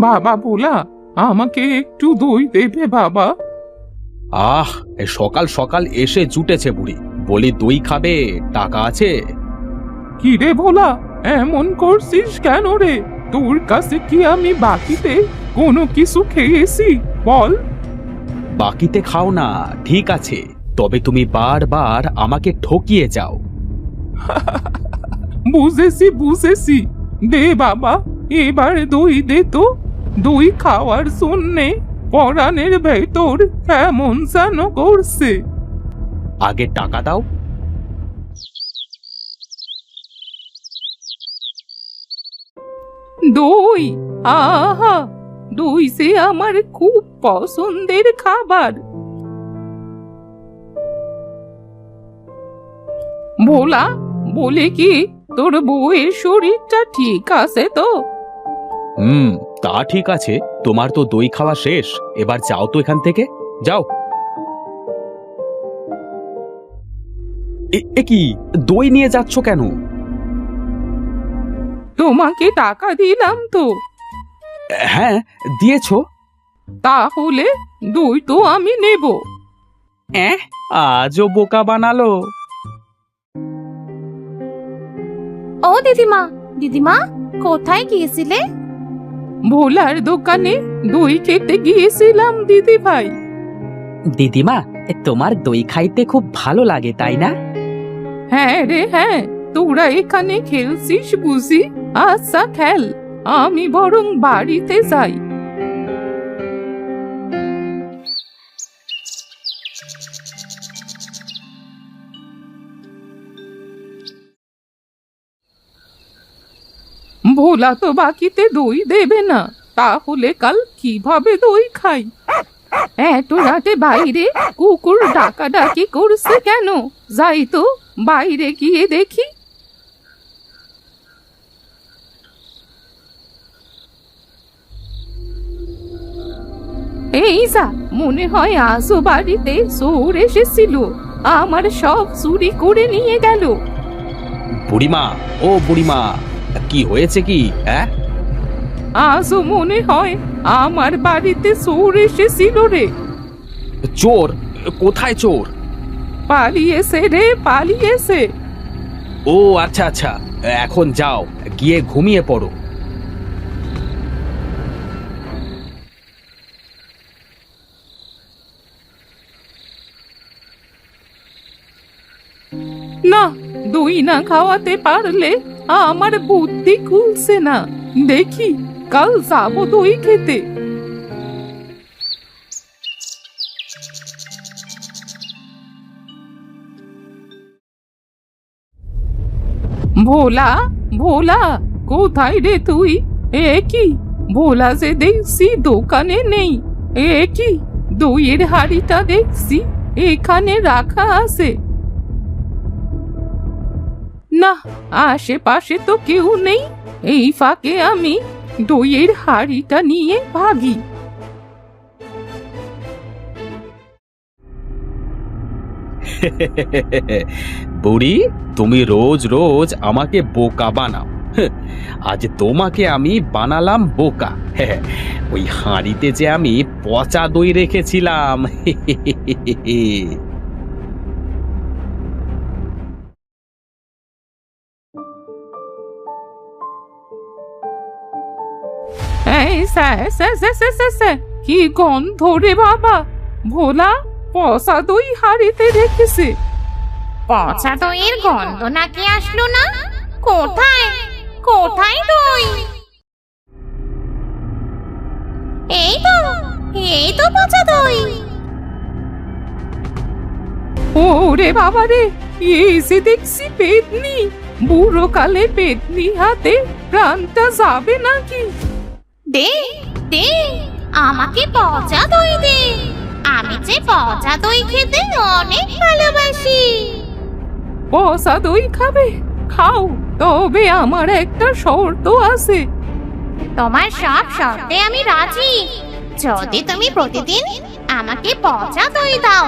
বাবা ভোলা, আমাকে একটু দই দেবে বাবা? আহ, সকাল সকাল এসে জুটেছে বুড়ি, বলি দই খাবে, টাকা আছে? কি রে ভোলা, এমন করছিস কেন রে? তোর কাছে কি আমি বাকিতে কোনো কিছু খেয়েছি বল? বাকিতে খাও না, ঠিক আছে, তবে তুমি বারবার আমাকে ঠকিয়ে যাও। বুঝেছি বুঝেছি, দে বাবা, এবার দই দে তো। দই খাওয়ার জন্যে পরাণের ভেতর এমন যেন করছে। আগে টাকা দাও। দই, আহা, দই সে আমার খুব পছন্দের খাবার। ভোলা, বলে কি তোর বউয়ের শরীরটা ঠিক আছে তো? তা ঠিক আছে, তোমার তো দই খাওয়া শেষ, এবার যাও তো এখান থেকে, যাও। এ কি, দই নিয়ে যাচ্ছ কেন? তোমাকে টাকা দিলাম তো। হ্যাঁ, দিয়েছো। তাহলে দই তো আমি নেব। আজও বোকা বানালো। ও দিদিমা, দিদিমা কোথায় গিয়েছিলে? ভোলার দোকানে দই খেতে গিয়েছিলাম দিদি ভাই। দিদিমা, তোমার দই খাইতে খুব ভালো লাগে তাই না? হ্যাঁ রে হ্যাঁ, তোরা এখানে খেলছিস বুঝি? আচ্ছা খেল, আমি বরং বাড়িতে যাই। ভোলা তো বাকিতে দই দেবে না, তাহলে কাল কিভাবে দই খাই? এত রাতে বাইরে কুকুর ডাকাডাকি করছে কেন? যাই তো বাইরে গিয়ে দেখি। এই যা, মনে হয় আজও বাড়িতে চোর এসেছিল, আমার সব চুরি করে নিয়ে গেল। বুড়িমা, ও বুড়িমা, কি হয়েছে কি? আজও মনে হয় আমার বাড়িতে চোর এসেছিল রে। চোর? কোথায় চোর? পালিয়েছে রে, পালিয়েছে। ও আচ্ছা আচ্ছা, এখন যাও, গিয়ে ঘুমিয়ে পড়ো। না, দই না খাওয়াতে পারলে আমার বুদ্ধি খুলছে না। দেখি কাল যাবো দই খেতে। ভোলা, ভোলা, কোথায় রে তুই? এ কি, ভোলা যে দেখছি দোকানে নেই। এ কি, দইয়ের হাড়িটা দেখছি এখানে রাখা আছে। না, আশেপাশে তো কেউ নেই। এই ফাঁকে আমি দইয়ের হাড়িটা নিয়ে ভাগি। বুড়ি, তুমি রোজ রোজ আমাকে বোকা বানাও। আজ তোমাকে আমি বানালাম বোকা। ওই হাঁড়িতে যে আমি পচা দই রেখেছিলাম। এই কি গন্ধ রে বাবা! ভোলা পচা দই হাড়িতে রেখেছে। পচা দইয়ের গন্ধ নাকি আসলো না? কোথায় কোথায় দই? এই তো পচা দই। ওরে বাবা রে, এসে দেখছি পেতনি। বুড়ো কালে পেতনি হাতে প্রাণটা যাবে নাকি? দে দে, আমাকে পচা দই দে। আমি যে পচা দই খেতে অনেক ভালোবাসি। পচা দই খাবে? খাও, তবে আমার একটা শর্ত আছে। তোমার সব শর্তে আমি রাজি, যদি তুমি প্রতিদিন আমাকে পচা দই দাও।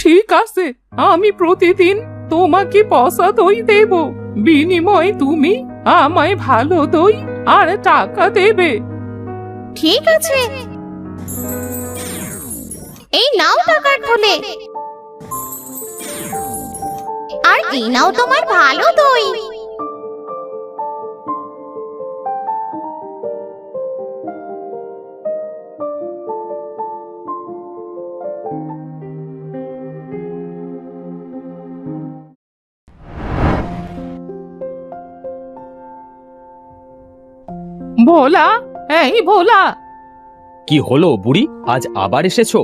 ঠিক আছে, আমি প্রতিদিন তোমাকে পচা দই দেব, বিনিময়ে তুমি আমায় ভালো দই আর টাকা দেবে। ঠিক আছে, এই নাও টাকার থলে, আর এই নাও তোমার ভালো দই। ভোলা, এই ভোলা। কি হলো বুড়ি, আজ আবার এসেছো?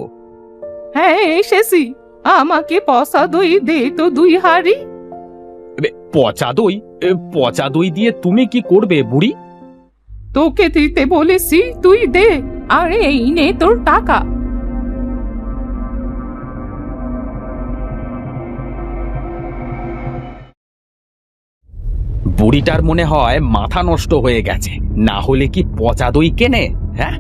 হ্যাঁ এসেছি, আমাকে পচা দই দে তো 2 হাঁড়ি। পচা দই? পচা দই দিয়ে তুমি কি করবে বুড়ি? তোকে দিতে বলেছি, তুই দে, আর এই নে তোর টাকা। বুড়িটার মনে হয় মাথা নষ্ট হয়ে গেছে, না হলে কি পচা দই কেনে? হ্যাঁ,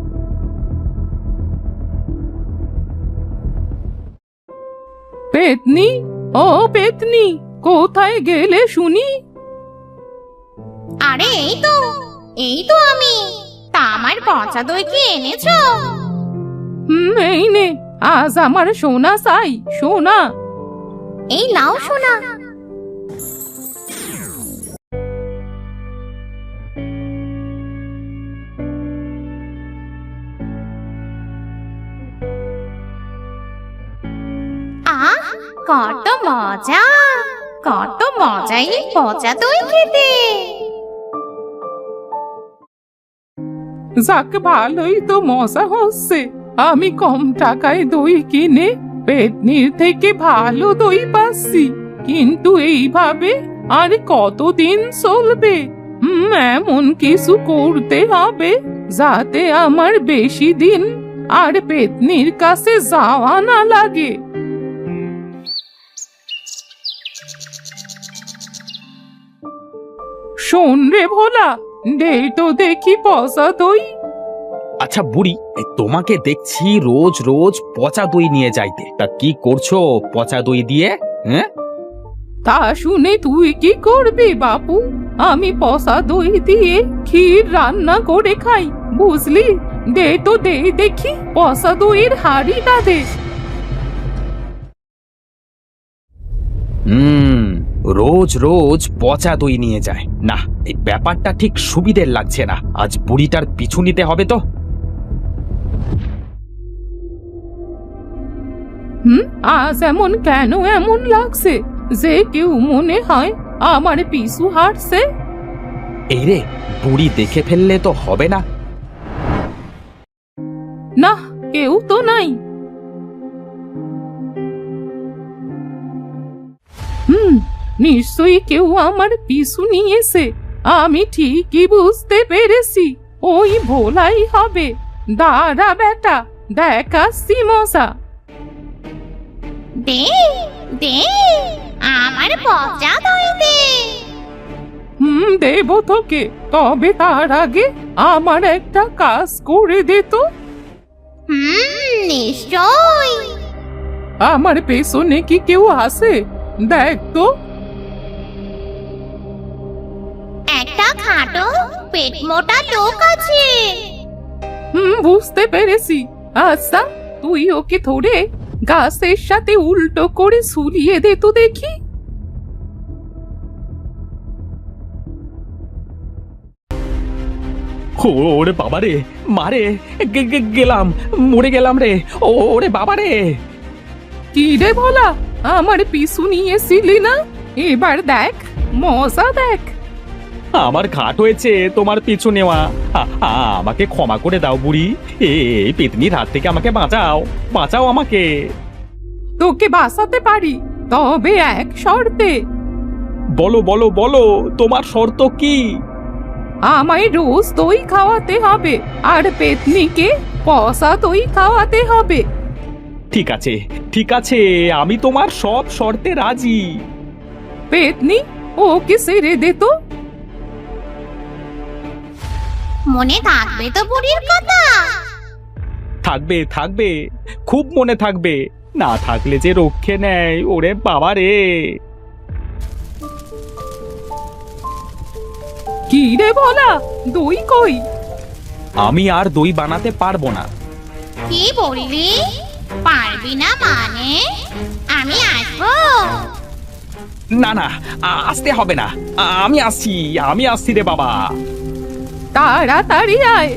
পেতনি, ও পেতনি, কোথায় গেলে শুনি? আরে এই তো আমি। তা আমার পচা দই কি এনেছো? এই নে, আজ আমার সোনা চাই, সোনা। এই নাও সোনা। আহ, কত মজা, কত মজাই পচা দই খেতে। যাক, ভালোই তো মজা হচ্ছে। আমি কম টাকায় দই কিনে পেতনির থেকে ভালো দই পাচ্ছি, কিন্তু এইভাবে আর কতদিন চলবে? এমন কিছু করতে হবে যাতে আমার বেশি দিন আর পেতনির কাছে যাওয়া না লাগে। শোন রে ভোলা, দে তো দেখি পচা দই। আচ্ছা বুড়ি, তোমাকে দেখছি রোজ রোজ পচা দই নিয়ে যাইতে, তা কি করছো পচা দই দিয়ে? হ্যাঁ, তা শুনে তুই কি করবি বাপু? আমি পচা দই দিয়ে ক্ষীর রান্না করে খাই, বুঝলি? দে তো দে দেখি, পচা দইয়ের হাঁড়িটা দে। রোজ রোজ পচা দই নিয়ে যায় না, এই ব্যাপারটা ঠিক সুবিধের লাগছে না। আজ বুড়িটার পিছু নিতে হবে তো। আজ কেন এমন লাগছে যে কেউ মনে হয় আমার পিছু হাঁটছে? এই রে, বুড়ি দেখে ফেললে তো হবে না। না, কেউ তো নাই। নিশ্চয়ই কেউ আমার পিছু নিয়েছে। আমি ঠিকই বুঝতে পেরেছি, ওই ভোলাই হবে। দাঁড়া বেটা, দেখাচ্ছি মজা। দে দে, আমার পচা দই দে। দেব তোকে, তবে তার আগে আমার একটা কাজ করে দে তো। নিশ্চয়। আমার পেছনে কি কেউ আছে? দেখ তো। একটা খাটো পেট মোটা লোক আছে। বুঝতে পেরেছি। আচ্ছা, তুই ওকে ধরে গাছের সাথে উল্টো করে ঝুলিয়ে দে তো দেখি। ওরে বাবা রে, মারে, গেলাম, মরে গেলাম রে। ওরে বাবা রে। কি রে ভোলা, আমার পিছু নিয়েছিলি না? এবার দেখ, মজা দেখ। আমার ঘাট হয়েছে তোমার পিছু নেওয়া। আমাকে ক্ষমা করে দাও বুড়ি, এই পেতনির হাত থেকে আমাকে বাঁচাও, বাঁচাও আমাকে। তোকে বাঁচাতে পারি, তবে এক শর্তে। বলো বলো বলো, তোমার শর্ত কি? আমায় রোজ দই খাওয়াতে হবে, আর পেতনিকে পচা দই খাওয়াতে হবে। ঠিক আছে ঠিক আছে, আমি তোমার সব শর্তে রাজি। পেতনি, ওকে ছেড়ে দে তো। মনে থাকবে তো বুড়ির কথা? থাকবে থাকবে, খুব মনে থাকবে। না থাকলে যে রক্ষে নেয়, ওরে বাবা রে। কি রে ভোলা, দই কই? আমি আর দই বানাতে পারবো না। কি বললি? পারবি না মানে? আমি আসবো। না না, আসতে হবে না। আমি আসছি রে বাবা। তাড়াতাড়ি আয়।